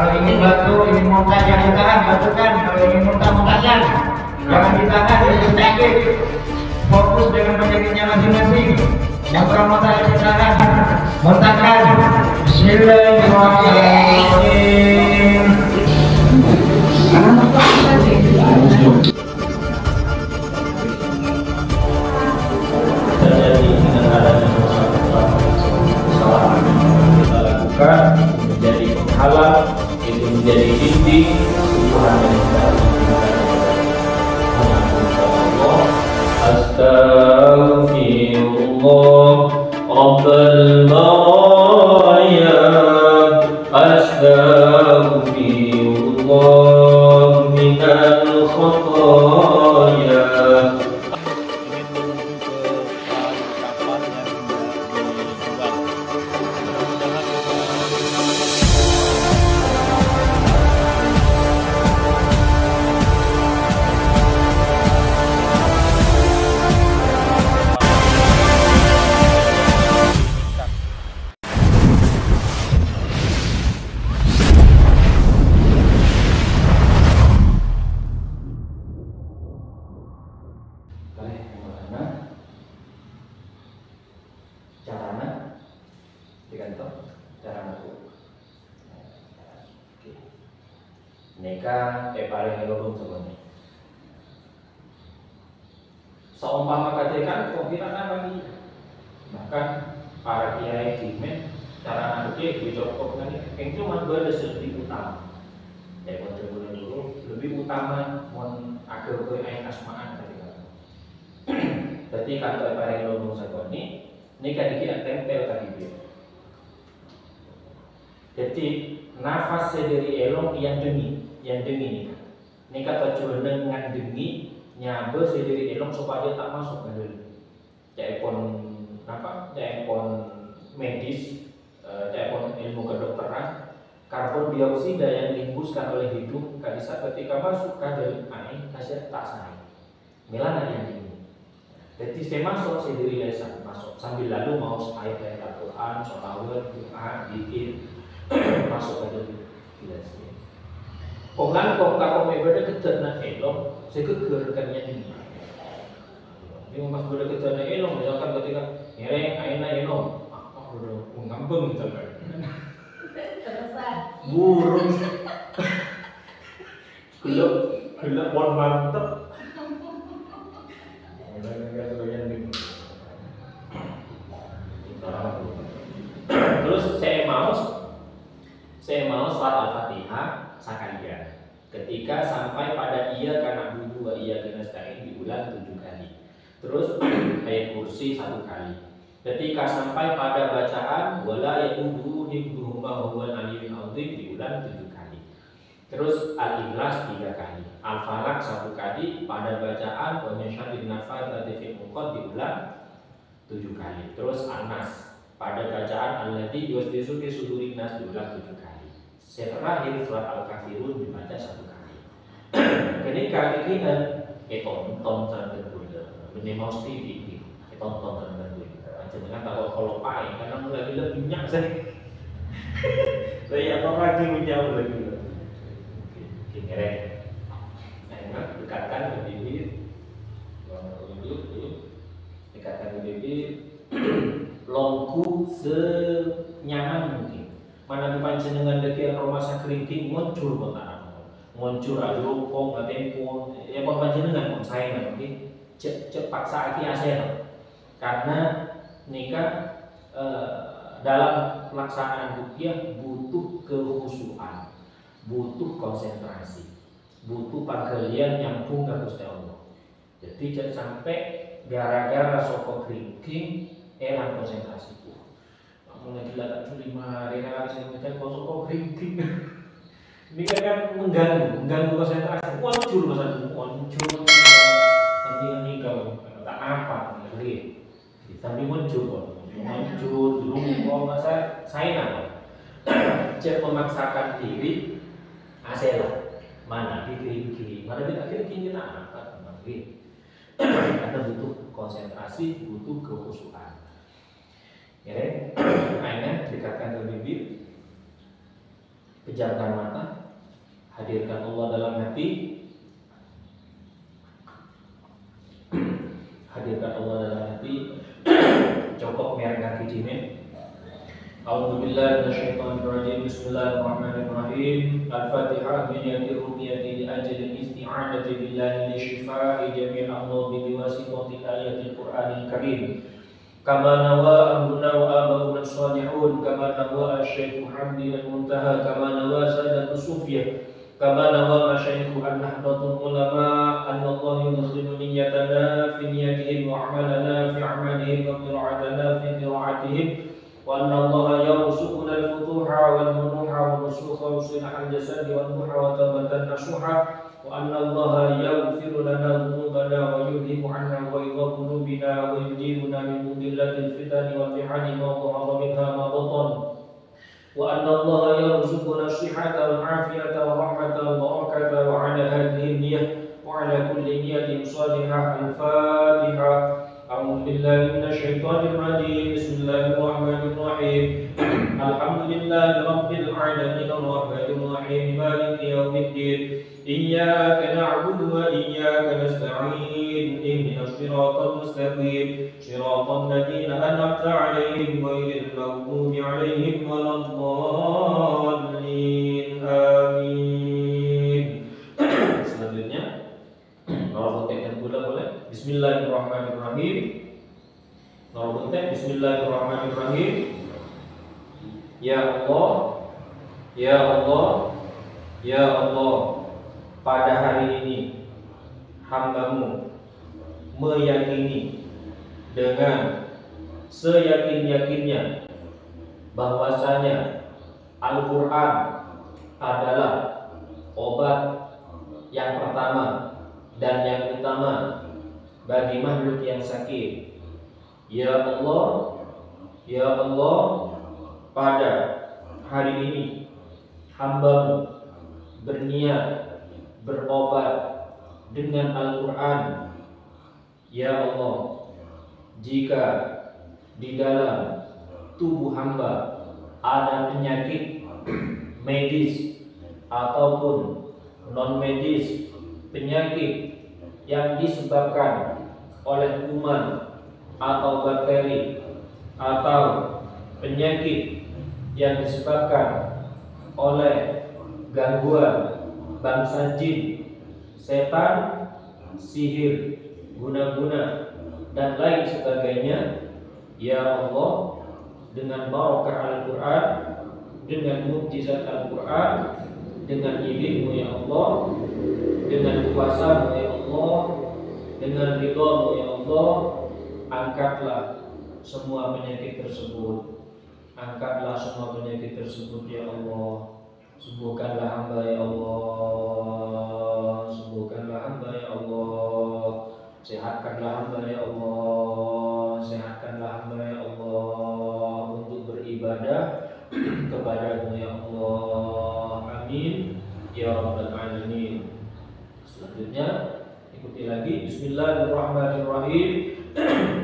Kalau ingin batu, ingin muntah jangan ditahan, batukan. Kalau ingin muntah, muntahkan. Jangan ditahan, jangan sakit. Fokus dengan penyakitnya masing-masing. Yang kurang muntah jangan ditahan, muntahkan. Bismillahirrahmanirrahim. Terjadi dengan adanya kesalahan kita lakukan menjadi penghalang, itu menjadi dinding Tuhan yang kita Allah. Astaghfirullah Rabbal baraya, astaghfirullah minal khataya. Neka paling elok sebenarnya. Seumpama katakan kita lagi, bahkan para kiai dimen cara nanti dicocok nanti, yang cuma berada lebih utama. Ya benar-benar dulu lebih utama mon agak ke ayat asmaan ketika. Jadi kata paling elok sebenarnya, neka dikira tempel tadi dia. Jadi nafas sendiri elok yang demi ini kata tujuan dengan demi nyabe sendiri elok supaya dia tak masuk ke dalam caipon apa caipon medis caipon ilmu kedokteran karbon dioksida yang dihembuskan oleh hidung bisa ketika masuk ke dalam air kasih tak sahih melana yang ini jadi saya masuk sendiri lesan masuk sambil lalu mau air dari Al-Quran sholawat doa dikir masuk ke dalam jelas. Penglan kok tak beda kejar nak elok, saya kegerkannya ini. Dia mas beda kejar nak elok, misalkan ketika ngereng, aina elok, udah ngambeng misalkan. Burung, gelap bon mantep. Terus saya mau surat Al-Fatihah sekalian. Ketika sampai pada iya karena budu wa iya nasta'in diulang 7 kali. Terus ayat kursi 1 kali. Ketika sampai pada bacaan wala yaqudu hibbuhuma huwal aliyyul azim diulang 7 kali. Terus Al-Ikhlas 3 kali. Al-Falaq 1 kali. Pada bacaan wa nyasyadin nafatsati fil uqad diulang 7 kali. Terus An-Nas pada bacaan alladzi yuwaswisu fi sudurin nas diulang 7 kali. Terakhir surat Al-Kafirun dibaca 1 kali. Ketika kita tonton sampai berbeda, minimal sedikit, tonton sampai berbeda. Jangan kalau pakai karena mulai lebih minyak saya. Saya apa lagi menjauh lagi. Kira, nah dekatkan ke bibir, dekatkan ke bibir, longku senyaman mungkin. Mana panjenengan deki rumah sakit muncul botan muncul aja rokok nggak tempo ya panjenengan pun saya nanti cepat saat asal karena nikah dalam pelaksanaan rupiah butuh kehusuan, butuh konsentrasi, butuh penggalian yang bunga Gusti Allah. Jadi jangan sampai gara-gara sokok kering elang konsentrasi. Mulai gila tak 5 hari saya baca kosong kering. Ini kan mengganggu konsentrasi. Muncul nanti ini kalau tak apa lagi. Tapi muncul dulu kok masa saya nama. Cek memaksakan diri asela mana kiri mana kita kiri kita apa karena butuh konsentrasi, butuh kekhusyuan. Ya, akhirnya dekatkan ke bibir, pejamkan mata, hadirkan Allah dalam hati, hadirkan Allah dalam hati, cokok merek kaki jimin. A'udzu billahi minasyaitonir rajim. Bismillahirrahmanirrahim. Al-Fatihah bi niyyati ruqyati li ajli isti'anati billahi li shifaa'i jami'il amradi bi wasitati ayatil Qur'anil Karim. Kama nawa ambuna wa abauna salihun, kama nawa asy-syaikh Hamdi al-Muntaha, kama nawa sadatu sufiyah, kama nawa masyayikh an-nahdlatul ulama, anallahu yudkhilu niyyatana fi niyyatihim wa amalana fi amalihim wa qira'atana fi qira'atihim. وأن الله يرزقنا الفتوح والمنوح والرسوخ وصلاح الجسد والنوح وتوبة النصوحة وأن الله يغفر لنا ذنوبنا ويذهب عنا غيظ قلوبنا ويجيرنا من مضلات الفتن والمحن ما ظهر منها ما بطن وأن الله يرزقنا الصحة والعافية والرحمة والبركة وعلى هذه النية وعلى كل نية صالحة. الفاتحة. أعوذ بالله من الشيطان الرجيم. بسم الله الرحمن الرحيم. الحمد لله رب العالمين الرحمن الرحيم مالك يوم الدين. إياك نعبد وإياك نستعين. اهدنا الصراط المستقيم صراط الذين أنعمت عليهم غير المغضوب عليهم ولا الضالين. آمين. Selanjutnya kalau konteksnya boleh. Bismillahirrahmanirrahim. Kalau konteks Bismillahirrahmanirrahim. Ya Allah, ya Allah, ya Allah, pada hari ini hamba-Mu meyakini dengan seyakin-yakinnya bahwasanya Al-Quran adalah obat yang pertama dan yang utama bagi makhluk yang sakit. Ya Allah, ya Allah, pada hari ini hamba-Mu berniat berobat dengan Al-Quran. Ya Allah, jika di dalam tubuh hamba ada penyakit medis ataupun non medis, penyakit yang disebabkan oleh kuman atau bakteri atau penyakit yang disebabkan oleh gangguan bangsa jin, setan, sihir, guna-guna dan lain sebagainya. Ya Allah, dengan barokah Al-Quran, dengan mukjizat Al-Quran, dengan ilmu ya Allah, dengan kuasa ya Allah, dengan ridho ya Allah, angkatlah semua penyakit tersebut. Angkatlah semua penyakit tersebut ya Allah. Sembuhkanlah hamba ya Allah. Sembuhkanlah hamba ya Allah. Sehatkanlah hamba ya Allah. Sehatkanlah hamba ya Allah untuk beribadah kepada-Mu ya Allah. Amin ya rabbal alamin. Selanjutnya ikuti lagi. Bismillahirrahmanirrahim.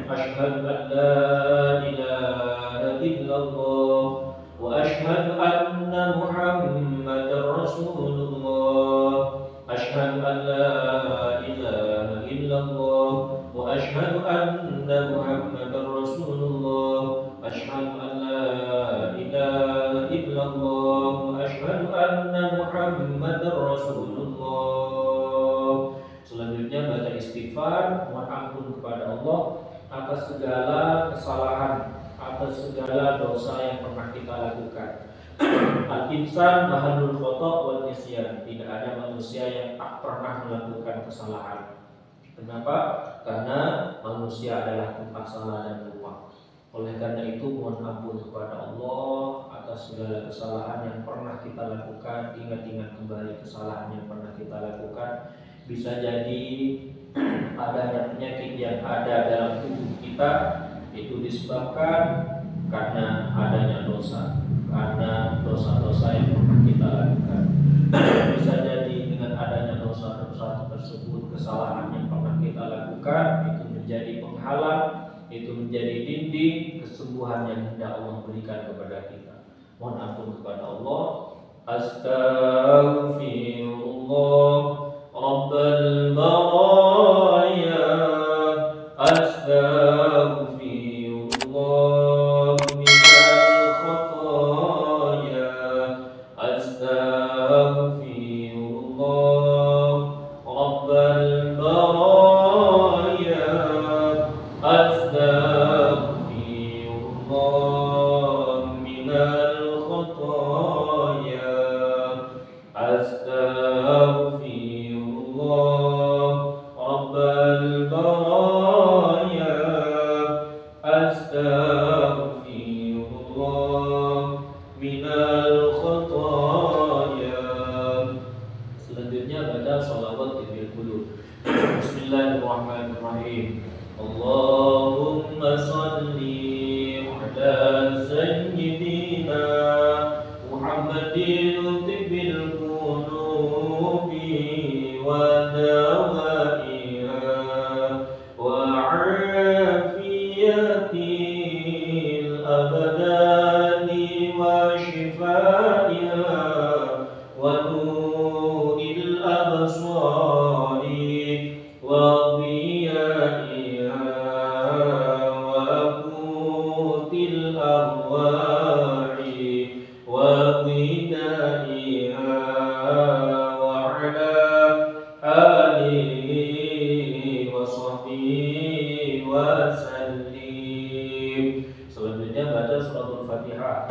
Asyhadu an la ilaha illallah wa asyhadu anna Muhammadar Rasulullah. Asyhadu an la ilaha illallah wa asyhadu anna Muhammadar Rasulullah. Asyhadu an la ilaha illallah wa asyhadu anna Muhammadar Rasulullah. Selanjutnya baca istighfar, mohon ampun kepada Allah atas segala kesalahan, atas segala dosa yang pernah kita lakukan. Al-insan mahalul khata' wal nisyan. Tidak ada manusia yang tak pernah melakukan kesalahan. Kenapa? Karena manusia adalah tempat salah dan lupa. Oleh karena itu mohon ampun kepada Allah atas segala kesalahan yang pernah kita lakukan. Ingat-ingat kembali kesalahan yang pernah kita lakukan. Bisa jadi adanya penyakit yang ada dalam tubuh kita itu disebabkan karena adanya dosa, karena dosa-dosa yang pernah kita lakukan. Bisa jadi dengan adanya dosa-dosa tersebut, kesalahan yang pernah kita lakukan itu menjadi penghalang, itu menjadi dinding kesembuhan yang hendak Allah berikan kepada kita. Mohon ampun kepada Allah Astaghfirullah Rabbal baraya. Astaghfirullah minal khataya. Astaghfirullah Rabbal baraya. Astaghfirullah minal khataya. Astaghfirullah Rabbal baraya. Astaghfirullah minal khataya. Selanjutnya baca sholawat bil qulub. Bismillahirrahmanirrahim. Allahumma salli ala sayyidina Muhammadin tibbil qulubi wa dawaiha wa afiyatil abdani wa shifaiha wa nuril absari wa dhiyaiha wa qutil arwahi wa dhidaiha wa ala alihi wa sahbihi wa sallim. Selanjutnya baca suratul Fatihah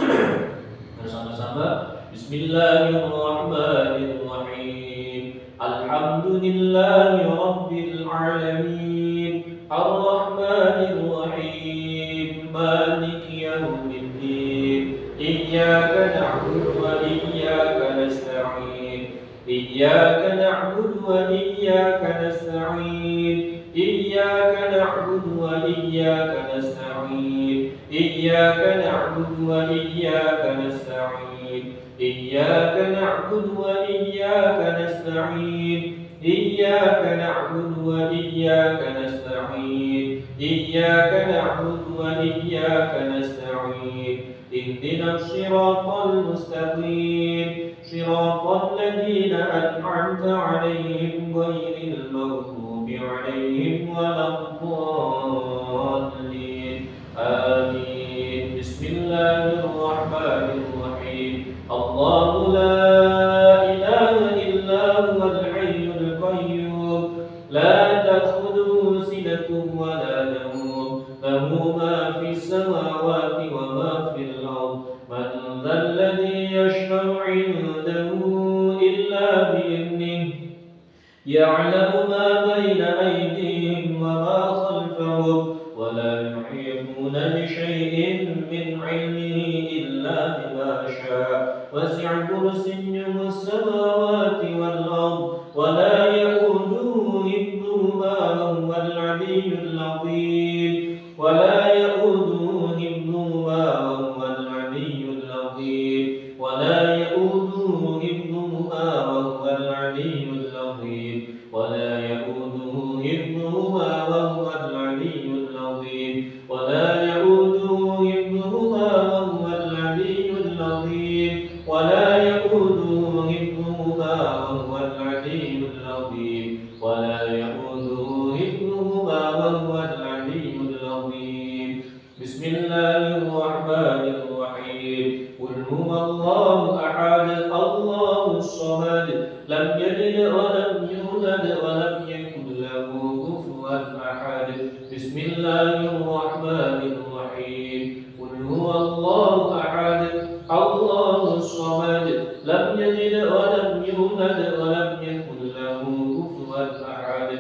bersama-sama. Bismillahirrahmanirrahim. Alhamdulillahi rabbil alamin. Ar-Rahmanir Rahim. Maliki yaumiddin. Iyyaka na'budu wa iyyaka nasta'in. Iyyaka na'budu wa iyyaka nasta'in. Iyyaka na'budu wa iyyaka nasta'in. Iyyaka na'budu wa iyyaka nasta'in. Iyyaka na'budu wa iyyaka nasta'in. Iyyaka na'budu wa iyyaka nasta'in. Iyyaka na'budu wa iyyaka nasta'in. Ihdinas siratal mustaqim. Siratal ladzina an'amta 'alaihim ghairil maghdubi 'alaihim waladdallin. Amin. Bismillahirrahmanirrahim. Allahu la ilaha illa huwal hayyul qayyum. La ta'khudhuhu sinatun wa la nawm. Lahu ma fis samawati wa ma fil ardh. Man dhal ladzi yashfa'u 'indahu illa bi'idhnihi. Ya'lamu ma bayna aydihim wa ma khalfahum. ولا يحيطون بشيء من علمه إلا بما شاء وسع كرسيه السماوات والأرض ولا يئوده حفظهما وهو العلي العظيم. ولا يئوده حفظهما وهو العلي العظيم. ولا يئوده حفظهما وهو العلي العظيم. ولا يئوده حفظهما وهو العلي العظيم. ولا يؤوده حفظهما وهو العلي العظيم. ولا يؤوده حفظهما وهو العلي العظيم. ولا يؤوده حفظهما وهو العلي العظيم. بسم الله الرحمن الرحيم. قل هو الله أحد الله الصمد لم يلد ولم يولد ولم يكن له كفوا أحد. بسم الله الرحمن الرحيم. قل هو الله أحد الله الصمد لم يلد ولم يولد ولم يكن له كفوا أحد.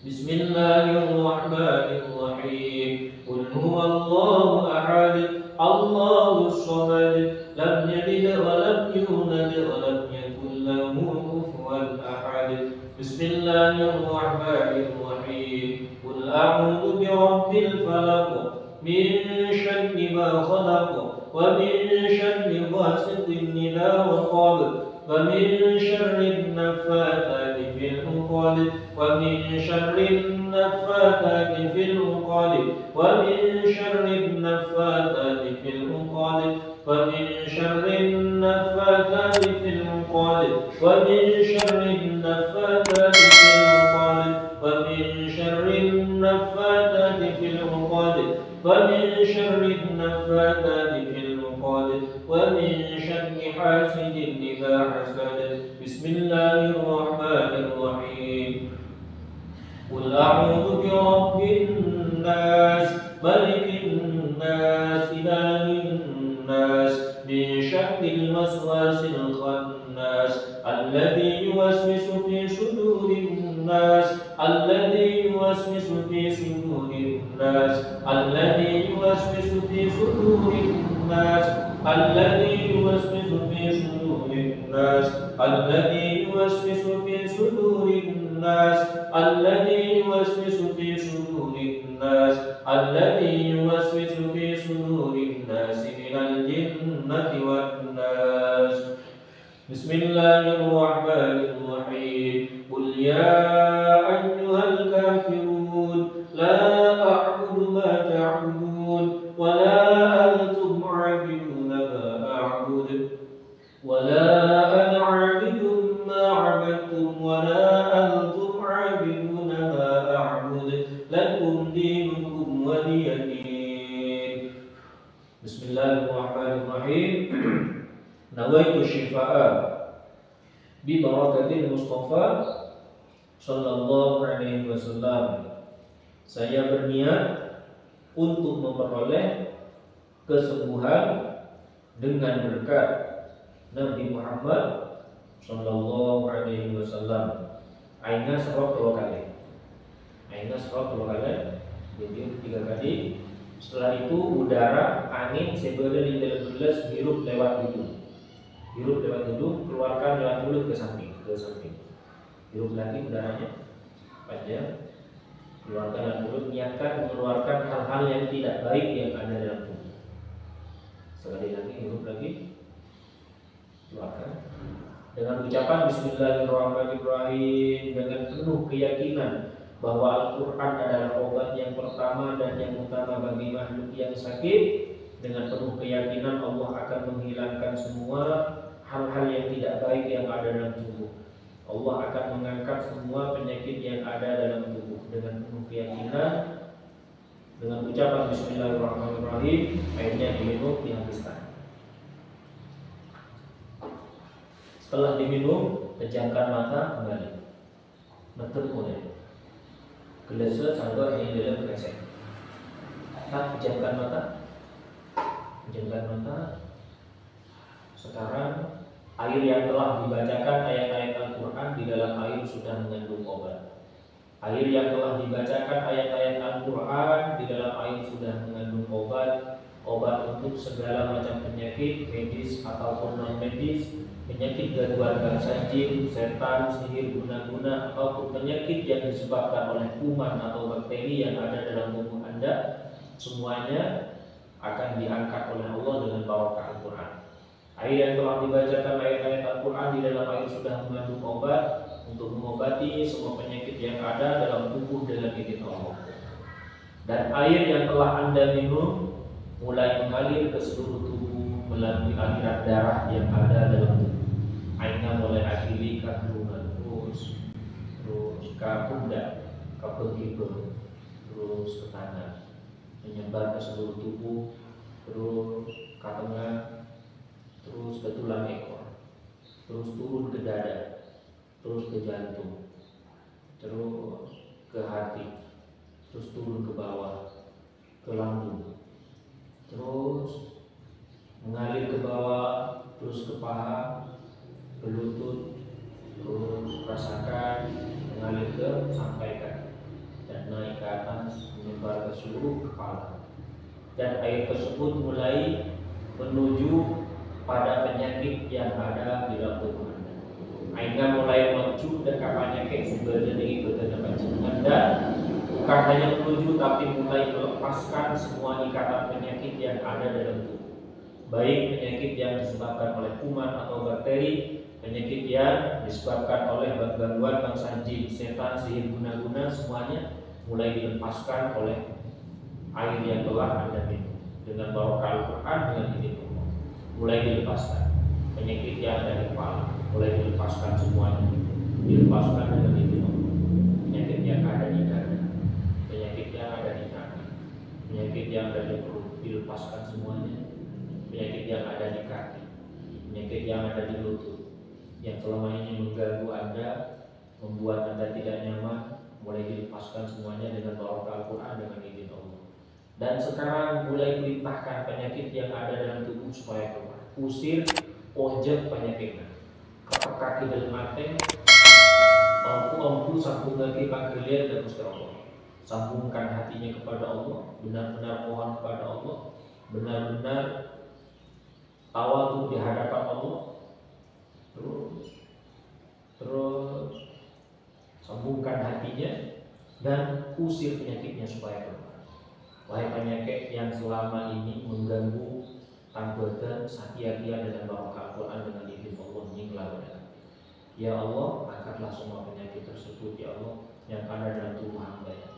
بسم الله الرحمن الرحيم. قل هو الله أحد الله الصمد لم يلد ولم يولد ولم يكن له كفوا أحد. بسم الله الرحمن الرحيم. قل أعوذ برب الفلق من شر ما خلق ومن شر غاسق إذا وقب ومن شر النفاثات في العقد ومن شر النفاثات في العقد ومن شر النفاثات في العقد ومن شر النفاثات في العقد ومن شر النفاثات في العقد ومن شر النفاثات في العقد ومن شر النفاثات في العقد ومن شر حاسد إذا حسد. بسم الله الرحمن الرحيم. قل أعوذ برب الناس ملك الناس إله الناس من شر الوسواس الخناس الذي يوسوس في صدور الناس الذي يوسوس في صدور الناس الذي يوسوس في صدور الناس الذي يوسوس في صدور الناس الذي يوسوس في صدور الناس الذي يوسوس في صدور الناس الذي يوسوس في صدور الناس من الجنة والناس. بسم الله الرحمن الرحيم. قل يا أيها الكافرون لا أعبد ما تعبدون ولا أنتم عابدون ما أعبد ولا أنا عابد ما عبدتم ولا أنتم عابدون ما أعبد لكم دينكم ولي دين. بسم الله الرحمن الرحيم. نويت الشفاء ببركة المصطفى Sallallahu Alaihi Wasallam. Saya berniat untuk memperoleh kesembuhan dengan berkat Nabi Muhammad Sallallahu Alaihi Wasallam. Aina serok 2 kali. Aina serok 2 kali. Jadi 3 kali. Setelah itu udara, angin sebenarnya di dalam gelas hirup lewat hidung. Hirup lewat hidung, keluarkan lewat mulut ke samping, Hirup lagi udaranya panjang, keluarkan lewat mulut, niatkan mengeluarkan hal-hal yang tidak baik yang ada dalam tubuh. Sekali lagi, hirup lagi, keluarkan dengan ucapan Bismillahirrahmanirrahim, dengan penuh keyakinan bahwa Al-Quran adalah obat yang pertama dan yang utama bagi makhluk yang sakit. Dengan penuh keyakinan Allah akan menghilangkan semua hal-hal yang tidak baik yang ada dalam tubuh. Allah akan mengangkat semua penyakit yang ada dalam tubuh. Dengan penuh keyakinan, dengan ucapan Bismillahirrahmanirrahim, airnya diminum, dihabiskan. Setelah diminum, pejamkan mata kembali. Menutup mulai. Gelesa sampai ini dalam kresek. Pejamkan mata. Pejamkan mata. Sekarang air yang telah dibacakan ayat-ayat Al-Quran di dalam air sudah mengandung obat. Air yang telah dibacakan ayat-ayat Al-Quran di dalam air sudah mengandung obat. Obat untuk segala macam penyakit medis ataupun non medis, penyakit gangguan bangsa jin, setan, sihir, guna-guna, ataupun penyakit yang disebabkan oleh kuman atau bakteri yang ada dalam tubuh Anda, semuanya akan diangkat oleh Allah dengan barokah Al-Quran. Air yang telah dibacakan ayat-ayat Al-Quran di dalam air sudah mengandung obat untuk mengobati semua penyakit yang ada dalam tubuh dengan izin Allah. Dan air yang telah Anda minum mulai mengalir ke seluruh tubuh melalui aliran darah yang ada dalam tubuh. Airnya mulai akhiri ke keruman, terus ke pundak, ke penggibel, terus ke tangan, menyebar ke seluruh tubuh, terus ke tengah, terus ke tulang ekor, terus turun ke dada, terus ke jantung, terus ke hati, terus turun ke bawah, ke lambung, terus mengalir ke bawah, terus ke paha, ke lutut, terus rasakan mengalir ke sampaikan dan naik ke atas, menyebar ke seluruh kepala. Dan air tersebut mulai menuju pada penyakit yang ada di dalam tubuh Anda. Airnya mulai menuju dekat penyakit sebenarnya ikutan Anda. Bukan hanya menuju, tapi mulai melepaskan semua ikatan penyakit yang ada dalam tubuh. Baik penyakit yang disebabkan oleh kuman atau bakteri, penyakit yang disebabkan oleh gangguan bangsa jin, setan, sihir, guna-guna, semuanya mulai dilepaskan oleh air yang telah Anda minum dengan barokah Al-Quran dengan izin Allah. mulai dilepaskan. Penyakit yang ada di kepala mulai dilepaskan semuanya, dilepaskan dengan izin Allah. Penyakit yang ada di dada, penyakit yang ada di kaki, penyakit yang ada di perut dilepaskan semuanya. Penyakit yang ada di kaki, penyakit yang ada di lutut, yang selama ini mengganggu Anda, membuat Anda tidak nyaman, mulai dilepaskan semuanya dengan barokah Al-Quran dengan izin Allah. Dan sekarang mulai perintahkan penyakit yang ada dalam tubuh supaya keluar. Usir ojek penyakitnya. Kepak kaki dalam mati, mampu sambung lagi panggilan dan Gusti Allah. Sambungkan hatinya kepada Allah, benar-benar mohon kepada Allah, benar-benar tawadhu di hadapan Allah. Terus sambungkan hatinya dan usir penyakitnya supaya keluar. Wahai penyakit yang selama ini mengganggu anggota sakia-kia dengan barokah Al-Quran dengan izin Allah menyinglah. Ya Allah, angkatlah semua penyakit tersebut ya Allah yang ada dalam tubuh hamba ya.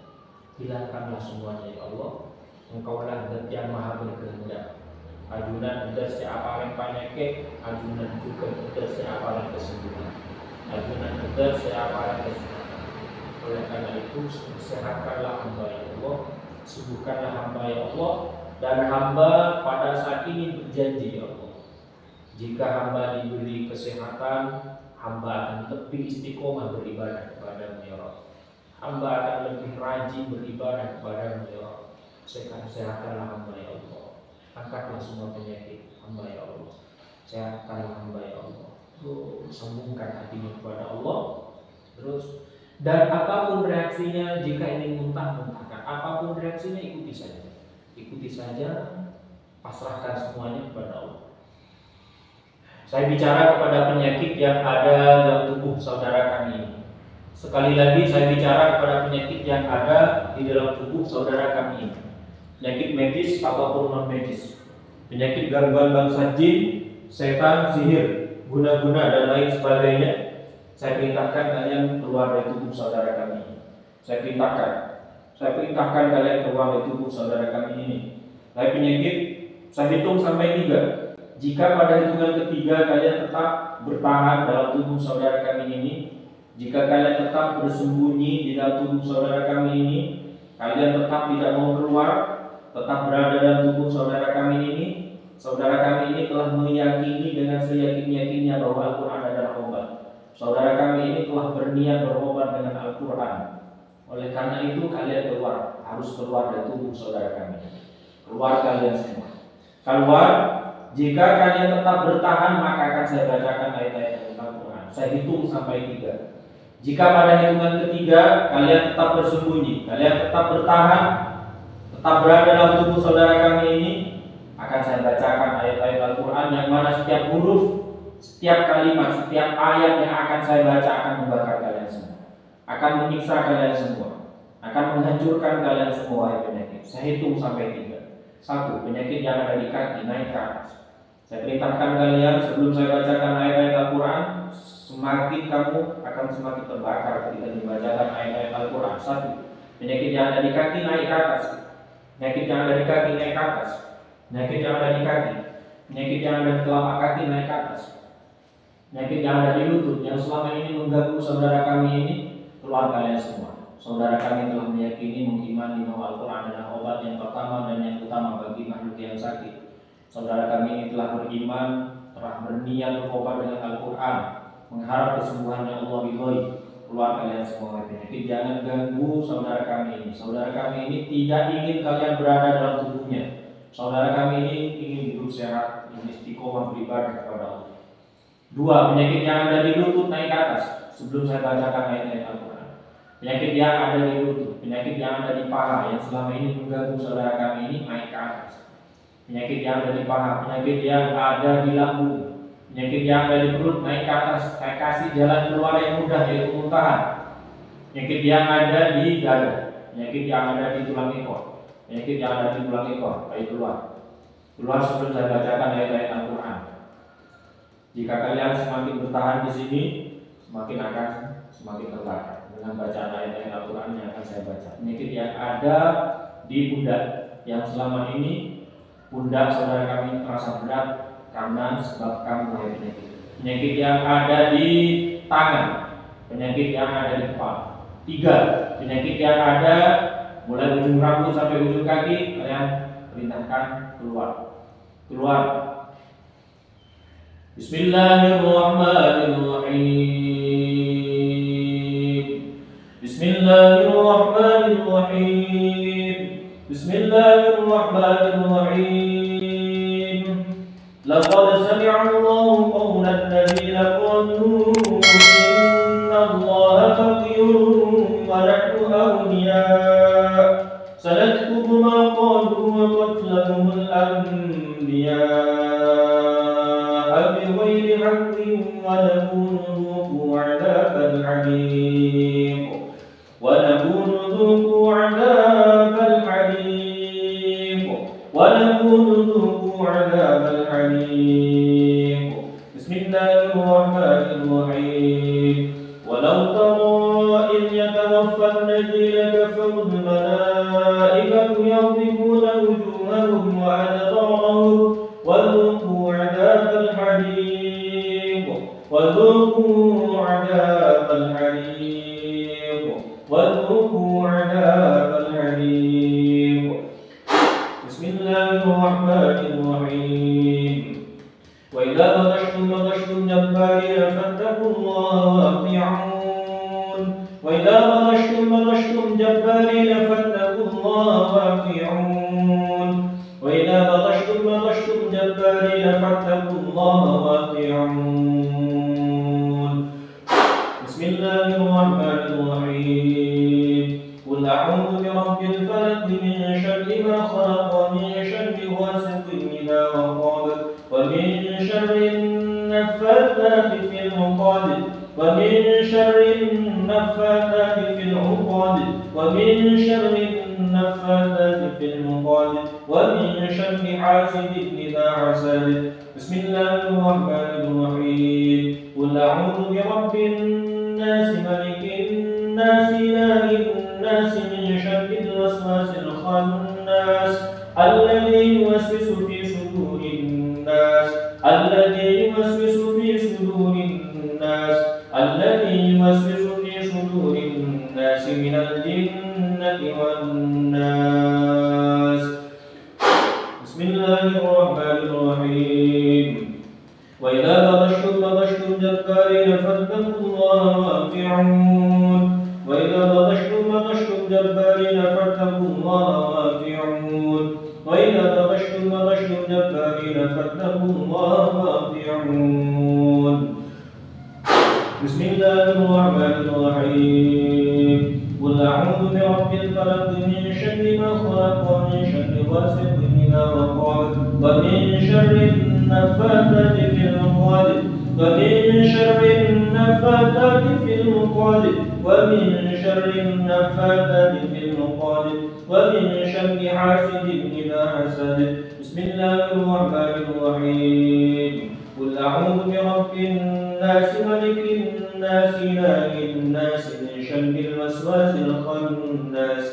Hilangkanlah semuanya ya Allah. Engkaulah zat yang maha berkehendak. Ajunan ada siapa yang penyakit, ajunan juga ada siapa yang kesembuhan. Ajunan ada siapa yang kesehatan. Oleh karena itu, sehatkanlah hamba ya Allah, sembuhkanlah hamba ya Allah, dan hamba pada saat ini berjanji ya Allah, jika hamba diberi kesehatan, hamba akan lebih istiqomah beribadah kepada-Mu ya Allah. Hamba akan lebih rajin beribadah kepada-Mu ya Allah. Sehatkanlah hamba ya Allah. Angkatlah semua penyakit hamba ya Allah. Sehatkanlah hamba ya Allah. Terus sambungkan hatinya kepada Allah. Terus dan apapun reaksinya, jika ingin muntahkan, apapun reaksinya ikuti saja. Ikuti saja, pasrahkan semuanya kepada Allah. Saya bicara kepada penyakit yang ada dalam tubuh saudara kami ini. Sekali lagi saya bicara kepada penyakit yang ada di dalam tubuh saudara kami ini. Penyakit medis ataupun non medis, penyakit gangguan bangsa jin, setan, sihir, guna-guna dan lain sebagainya. Saya perintahkan kalian keluar dari tubuh saudara kami. Saya perintahkan kalian keluar dari tubuh saudara kami ini. Dari penyakit, saya hitung sampai 3. Jika pada hitungan ketiga kalian tetap bertahan dalam tubuh saudara kami ini, jika kalian tetap bersembunyi di dalam tubuh saudara kami ini, kalian tetap tidak mau keluar, tetap berada dalam tubuh saudara kami ini, saudara kami ini telah meyakini dengan seyakin-yakinnya bahwa Al-Quran adalah obat. Saudara kami ini telah berniat berobat dengan Al-Quran. Oleh karena itu kalian harus keluar dari tubuh saudara kami. Keluar kalian semua. Keluar. Jika kalian tetap bertahan, maka akan saya bacakan ayat-ayat Al-Quran. Saya hitung sampai 3. Jika pada hitungan ketiga kalian tetap bersembunyi, kalian tetap bertahan, tetap berada dalam tubuh saudara kami ini, akan saya bacakan ayat-ayat Al-Quran yang mana setiap huruf, setiap kalimat, setiap ayat yang akan saya baca akan membakar kalian semua, akan menyiksa kalian semua, akan menghancurkan kalian semua penyakit. Saya hitung sampai 3. 1. Penyakit yang ada di kaki naik ke atas. Saya perintahkan kalian sebelum saya bacakan ayat-ayat Al-Quran, semakin kamu akan semakin terbakar ketika dibacakan ayat-ayat Al-Quran. 1. Penyakit yang ada di kaki naik ke atas. Penyakit yang ada di kaki naik ke atas. Penyakit yang ada di kaki, penyakit yang ada di telapak kaki naik ke atas. Penyakit yang ada di lutut yang selama ini mengganggu saudara kami ini, keluar kalian semua. Saudara kami telah meyakini, mengimani bahwa Al-Quran adalah obat yang pertama dan yang utama bagi makhluk yang sakit. Saudara kami ini telah beriman, telah berniat berobat dengan Al-Quran, mengharap kesembuhannya Allah bidhoi. Keluar kalian semua penyakit. Jangan ganggu saudara kami ini. Saudara kami ini tidak ingin kalian berada dalam tubuhnya. Saudara kami ini ingin hidup sehat, ingin istiqomah beribadah kepada Allah. 2. Penyakit yang ada di lutut naik ke atas. Sebelum saya bacakan ayat-ayat Al-Quran, penyakit yang ada di lutut, penyakit yang ada di paha yang selama ini mengganggu saudara kami ini naik ke atas. Penyakit yang ada di paha, penyakit yang ada di lambung, penyakit yang ada di perut naik ke atas. Saya kasih jalan keluar yang mudah, yaitu muntahan. Penyakit yang ada di dada, penyakit yang ada di tulang ekor, penyakit yang ada di tulang ekor, ayo keluar. Keluar sebelum saya bacakan ayat-ayat Al-Quran. Jika kalian semakin bertahan di sini, semakin akan semakin terbakar dengan bacaan ayat-ayat Al-Quran yang akan saya baca. Penyakit yang ada di pundak, yang selama ini pundak saudara kami terasa berat karena disebabkan penyakit. Penyakit yang ada di tangan, penyakit yang ada di kepala. 3. Penyakit yang ada mulai ujung rambut sampai ujung kaki, kalian perintahkan keluar. Bismillahirrahmanirrahim. Bismillahirrahmanirrahim. Bismillahirrahmanirrahim. Laqad sami'a Allahu qawla alladziina qalu inna Allaha faqirun wa nahnu awliyaa. Sanaktubu ma qalu wa qatlahum al-anbiyaa bighayri haqqin wa naqulu dhuqu 'adhabal 'aliim. ونقول ذوقوا عذاب الحريق بسم الله الرحمن الرحيم ولو ترى إذ يتوفى الذين كفروا الملائكة يضربون وجوههم وأدبارهم وذوقوا عذاب الحريق وذوقوا عذاب الحريق بسم الله الرحمن الرحيم وإذا بطشتم جبارين فاتقوا الله وأطيعون وإذا بطشتم جبارين فاتقوا الله وأطيعون وإذا بطشتم جبارين فاتقوا الله وأطيعون بسم الله الرحمن الرحيم قل أعوذ برب الفلق من شر ما خلق ومن شر غاسق إذا وقب ومن شر النفاثات في العقد ومن شر النفاثات في العقد ومن شر النفاثات في العقد ومن شر حاسد إذا حسد بسم الله الرحمن الرحيم قل أعوذ برب الناس ملك الناس إله الناس من شر الوسواس الخناس الذي يوسوس في صدور الناس من الجنة والناس بسم الله الرحمن الرحيم وإذا بطشتم جبارين فاتقوا الله وأطيعون وإذا بطشتم جبارين فاتقوا الله وأطيعون وإذا بطشتم جبارين فاتقوا الله وأطيعون بسم الله الرحمن الرحيم قل أعوذ برب الفلق من شر ما خلق ومن شر غاسق إذا وقب ومن شر النفاثات في العقد ومن شر النفاثات في العقد ومن شر النفاثات في العقد ومن شر حاسد إذا حسد بسم الله الرحمن الرحيم قل أعوذ برب الناس ملك الناس إله الناس من شر الوسواس الخناس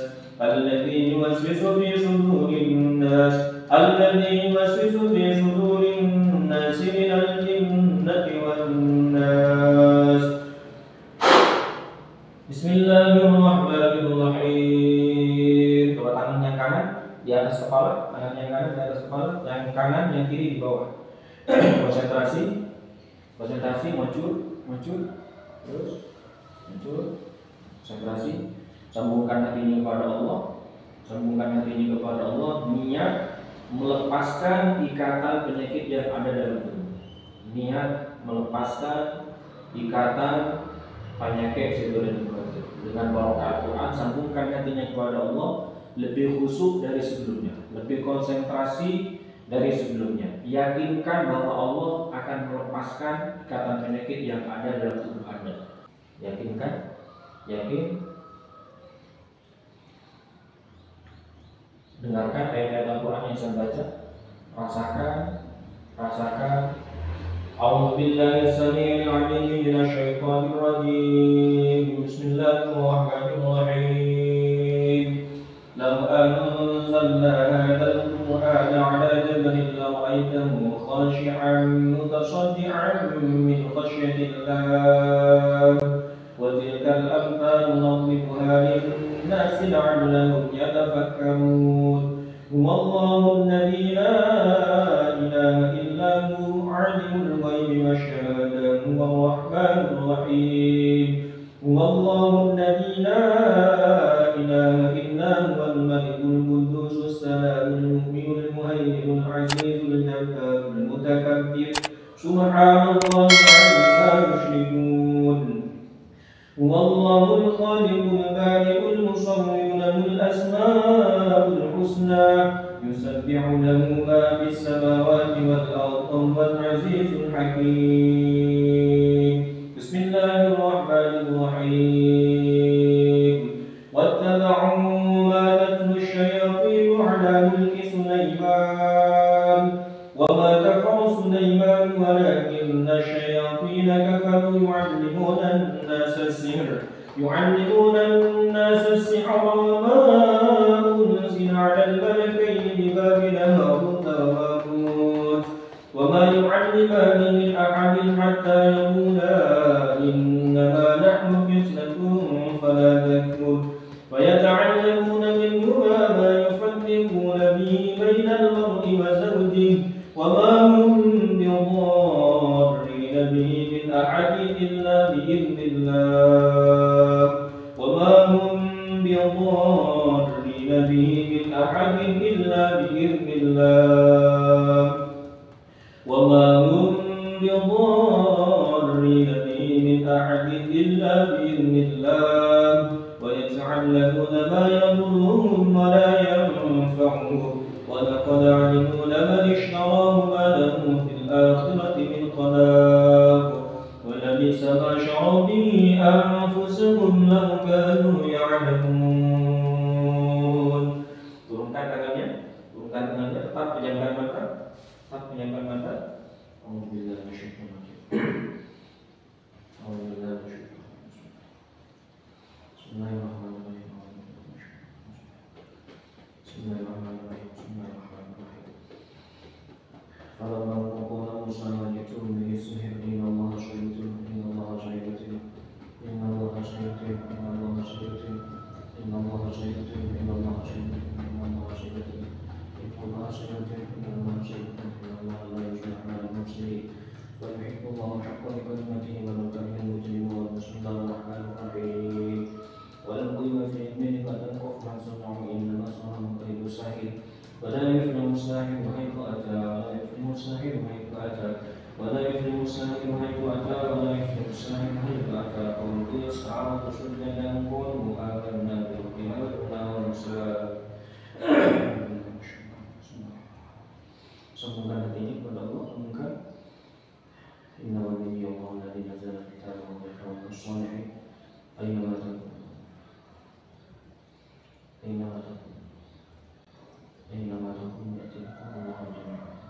الذي يوسوس في صدور الناس من الجنة والناس بسم الله الرحمن الرحيم. Coba tangan yang kanan di atas kepala, tangan yang kanan di atas kepala, yang kanan yang kiri di bawah. konsentrasi, muncul, terus muncul, konsentrasi, sambungkan hatinya kepada Allah, niat melepaskan ikatan penyakit yang ada dalam tubuh, niat melepaskan ikatan penyakit seluruh dengan barokah Al-Quran. Sambungkan hatinya kepada Allah, lebih khusyuk dari sebelumnya, lebih konsentrasi dari sebelumnya. Yakinkan bahwa Allah akan melepaskan ikatan penyakit yang ada dalam tubuh Anda. Yakinkan, yakin. Dengarkan ayat-ayat Al-Quran yang saya baca. Rasakan. A'udzu billahi as-sami'il 'alim minasy syaithanir rajim. Bismillahirrahmanirrahim. Law anzalna hadzal qur'ana 'ala jabalin la'ra'aytahu khashi'an متصدعا من خشية الله وتلك الأمثال نضربها للناس لعلهم يتفكرون هو الله الذي لا إله إلا هو عالم الغيب والشهادة هو الرحمن الرحيم هو الله الذي لا إله إلا هو الملك القدوس السلام المؤمن المهيمن العزيز الجبار المتكبر سبحان الله عما يشركون هو الله الخالق البارئ المصور له الأسماء الحسنى يسبح له ما في السماوات والأرض وهو العزيز الحكيم بسم الله الرحمن الرحيم واتبعوا ما تتلو الشياطين على ملك سليمان وما كفر سليمان ولكن الشياطين كفروا يعلمون الناس السحر وما أنزل على الملكين ببابل هاروت وماروت وما يعلمان من أحد حتى يقولا إنما نحن فتنة فلا تكفر فيتعلمون منهما ما يفرقون به بين المرء وزوجه وما هم بضارين به من أحد إلا بإذن الله وما هم بضارين به من أحد إلا بإذن الله وما هم بضارين به من أحد إلا بإذن الله ويتعلمون ما يضرهم ولا ينفعهم ولقد علموا لمن اشتراه ما له في الآخرة من خلاق ولبئس ما شروا به أنفسهم لو كانوا يعلمون. Turunkan tangannya, tetap pejamkan mata, Alhamdulillah ويحب الله حق بكلمته ولو كره المجرمون بسم الله الرحمن الرحيم والقيم في علمه قد انقف من صنعه انما صنعه كيد الساحر ولا يفلح الساحر حيث اتى ولا يفلح الساحر حيث اتى ولا يفلح الساحر حيث اتى ولا يفلح الساحر حيث اتى قوله السحرة سجدا قولوا آمنا بربنا ونسى Sambungkan hati ini kepada Allah, sambungkan. Inna waliyya Allah alladhi nazzala kitabahu wa yahkum as-salihin aynama takunu ya'ti Allahu jami'an.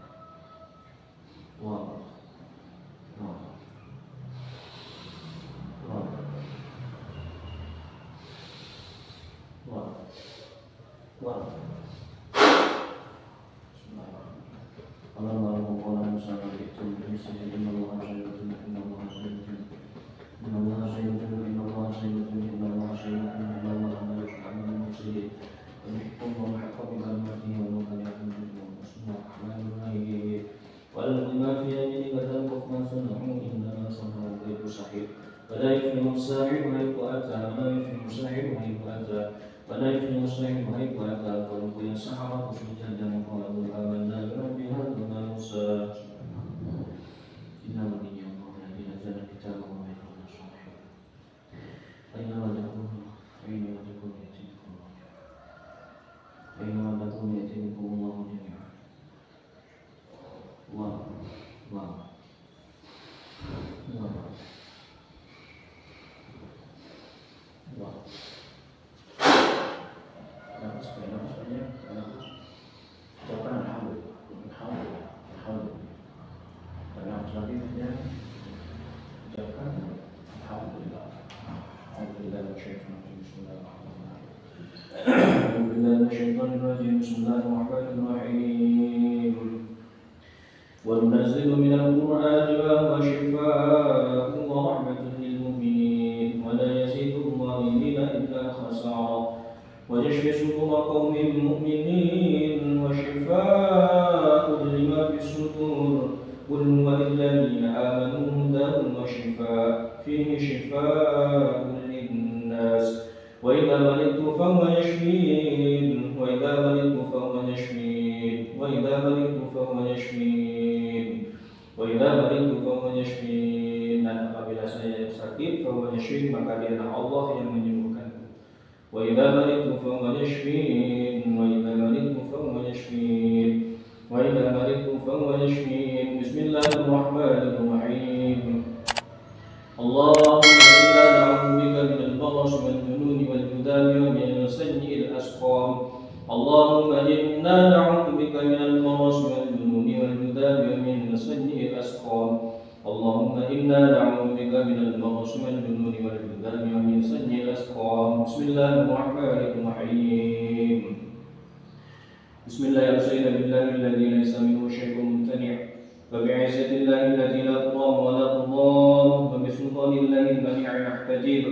ولا يفلح الساحر حيث أتى فألقي السحرة سجدا قالوا آمنا برب هارون وموسى إن ولي الله الذي نزل كتابه ويحكم الصالحين أينما تكونوا يأتي بكم الله جميعا. الله وننزل من القرآن ما هو شفاء ورحمة للمؤمنين ولا يزيد الظالمين إلا خسارا ويشفي صدور قوم مؤمنين وشفاء لما في الصدور قل هو للذين آمنوا هدى وشفاء فيه شفاء للناس وإذا مرضت فهو يشفين وإذا مرضت فهو يشفين وإذا مرضت فهو يشفين وإذا مرضت فهو يشفين. Dan apabila saya sakit فهو يشفين, maka dialah Allah yang menyembuhkanku. وإذا مرضت فهو يشفين وإذا مرضت فهو يشفين وإذا مرضت فهو يشفين. بسم الله الرحمن الرحيم. اللهم إنا نعوذ بك من البرص والجنون والجذام ومن سيء الأسقام. اللهم إنا نعوذ بك من البرص والجنون والجذام ومن سيء الأسقام. اللهم إنا نعوذ بك من البرص والجنون والجذام ومن سيء الأسقام. بسم الله الرحمن الرحيم. بسم الله أرسل بالله الذي ليس منه شيء ممتنع وبعزة الله التي لا ترام ولا تضام وبسلطان الله المنيع نحتجب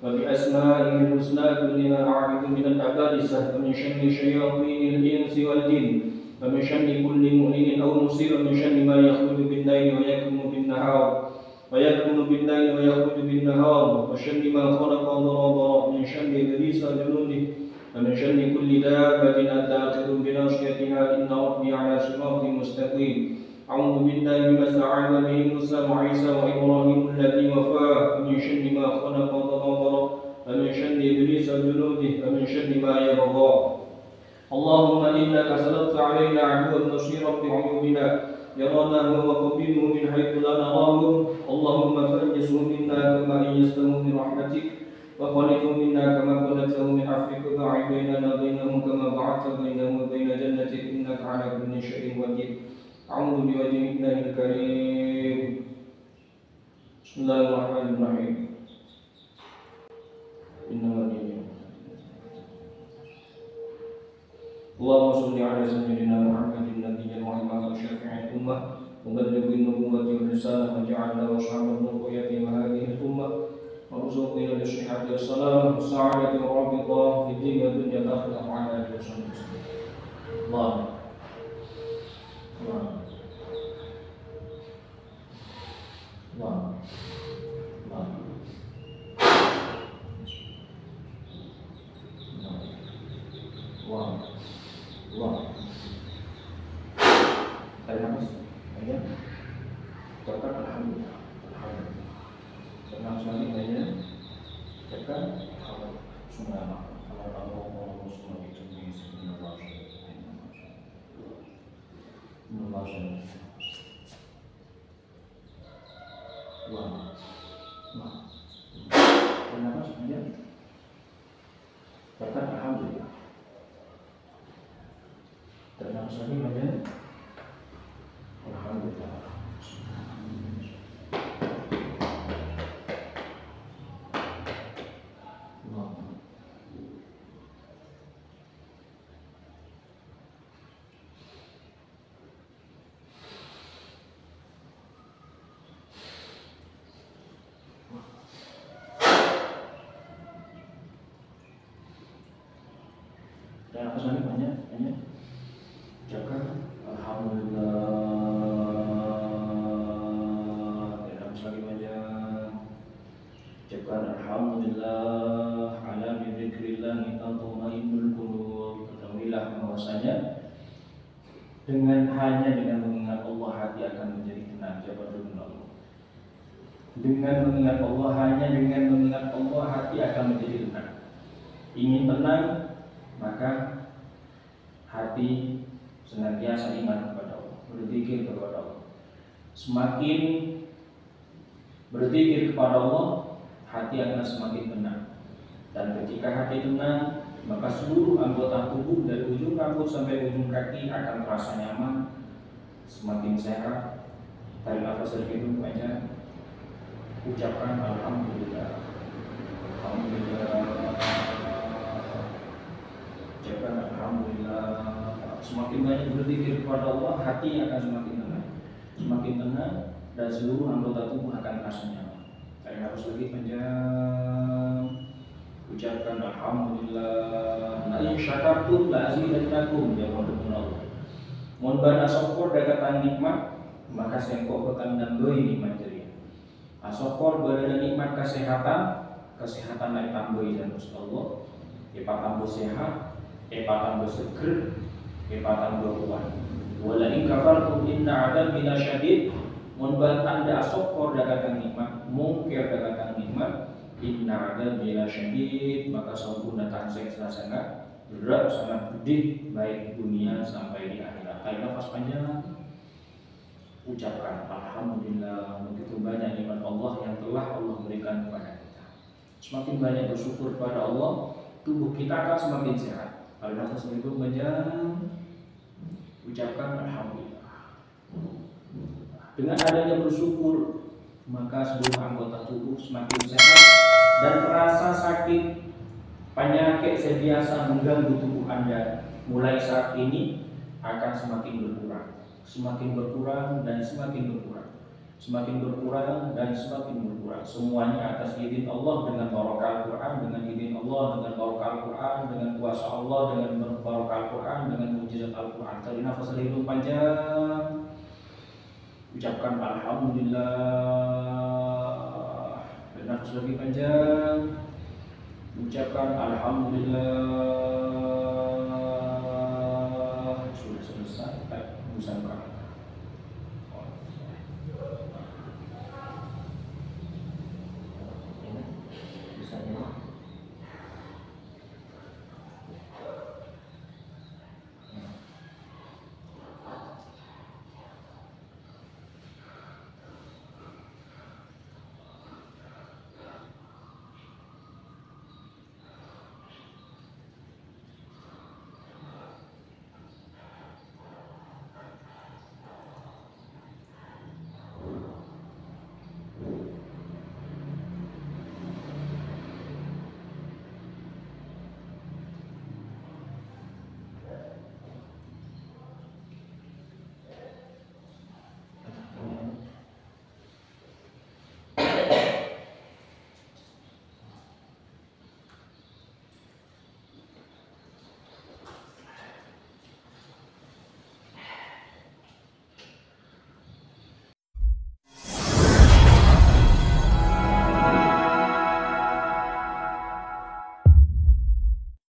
وبأسمائه الحسنى كلها أعبد من الأبالسة ومن شر شياطين الإنس والجن ومن شر كل مؤمن أو مسير ومن شر ما يخرج بالليل ويكون بالنهار ويخرج بالنهار وشر ما خلق وضرب من شر إبليس وجنوده ومن شر كل دابة أنت آخذ بناصيتها إن ربي على صراط مستقيم. أعوذ بالله مما استعاذ به موسى وعيسى وإبراهيم الذي وفاه ومن شر ما خلق وتطور ومن شر إبليس وجنوده ومن شر ما يبغى. اللهم إنك سلطت علينا عدوا نصيرا بعيوبنا يرانا وقبله من حيث لا نراه. اللهم فأنجزه منا كما أنجزته من رحمتك وخلقه منا كما خلقته من عفوك وباعد بيننا وبينه كما بعدت بينه وبين جنتك إنك على كل شيء قدير. أعوذ بوجه الله الكريم. بسم الله الرحمن الرحيم. اللهم صل على سيدنا محمد النبي المعلم وشفيع الأمة وبلغ النبوة والرسالة وجعلنا وصحبه الرقية وهذه الأمة وارزقنا بالصحة والسلام والسعادة والرابطة في الدين والدنيا الآخرة وعلى آله وصحبه وسلم. اللهم tarik nafas, aja, tekan alhamdulillah, tenang sekali aja, tekan, semua, kalau semua itu nafas aja, tekan alhamdulillah, tenang sekali aja. Alhamdulillah. Dan apa saja banyak. Jaga. Alhamdulillah. Alhamdulillah ala bidzikrillah tatma'innul qulub. Ketahuilah bahwasanya hanya dengan mengingat Allah hati akan menjadi tenang. Jawab dulu Allah. Dengan mengingat Allah, hanya dengan mengingat Allah hati akan menjadi tenang. Ingin tenang, maka hati senantiasa ingat kepada Allah, berzikir kepada Allah. Semakin berzikir kepada Allah, hati akan semakin tenang. Dan ketika hati tenang, maka seluruh anggota tubuh dari ujung rambut sampai ujung kaki akan terasa nyaman, semakin sehat. Tarik nafas dari hidung banyak, ucapkan alhamdulillah, alhamdulillah, ucapkan alhamdulillah. Semakin banyak berzikir kepada Allah, hati akan semakin tenang. semakin tenang, dan seluruh anggota tubuh akan terasa nyaman. Tarik nafas lagi panjang, ucapkan alhamdulillah. La in syakartum la azidannakum, ya Allah. Mun bana syukur dagatan nikmat, maka sengkok ketan dan doi nikmat jadi. Syukur berada nikmat kesehatan naik tambah dan Allah. Epa tambah sehat, epa tambah seger, epa tambah kuat. Wala in kafartum inna adabi lasyadid. Mun anda syukur dagatan nikmat, mungkir dagatan nikmat, inna adabi lasyadid, maka sempurna tansih sangat berat, sangat pedih, baik dunia sampai di akhirat. Tarik nafas panjang, ucapkan alhamdulillah, begitu banyak nikmat Allah yang telah Allah berikan kepada kita. Semakin banyak bersyukur kepada Allah, tubuh kita akan semakin sehat. Tarik nafas itu panjang, ucapkan alhamdulillah. Dengan adanya bersyukur, maka seluruh anggota tubuh semakin sehat dan terasa sakit penyakit sebiasa mengganggu tubuh Anda mulai saat ini akan semakin berkurang dan semakin berkurang, semakin berkurang dan semakin berkurang. Semuanya atas izin Allah, dengan barokah Al-Quran, dengan izin Allah, dengan barokah Al-Quran, dengan kuasa Allah, dengan barokah Al-Quran, dengan mujizat Al-Quran. Tarik nafas dari hidung panjang, ucapkan alhamdulillah. Tarik nafas lagi panjang, ucapkan alhamdulillah. Sudah selesai, busan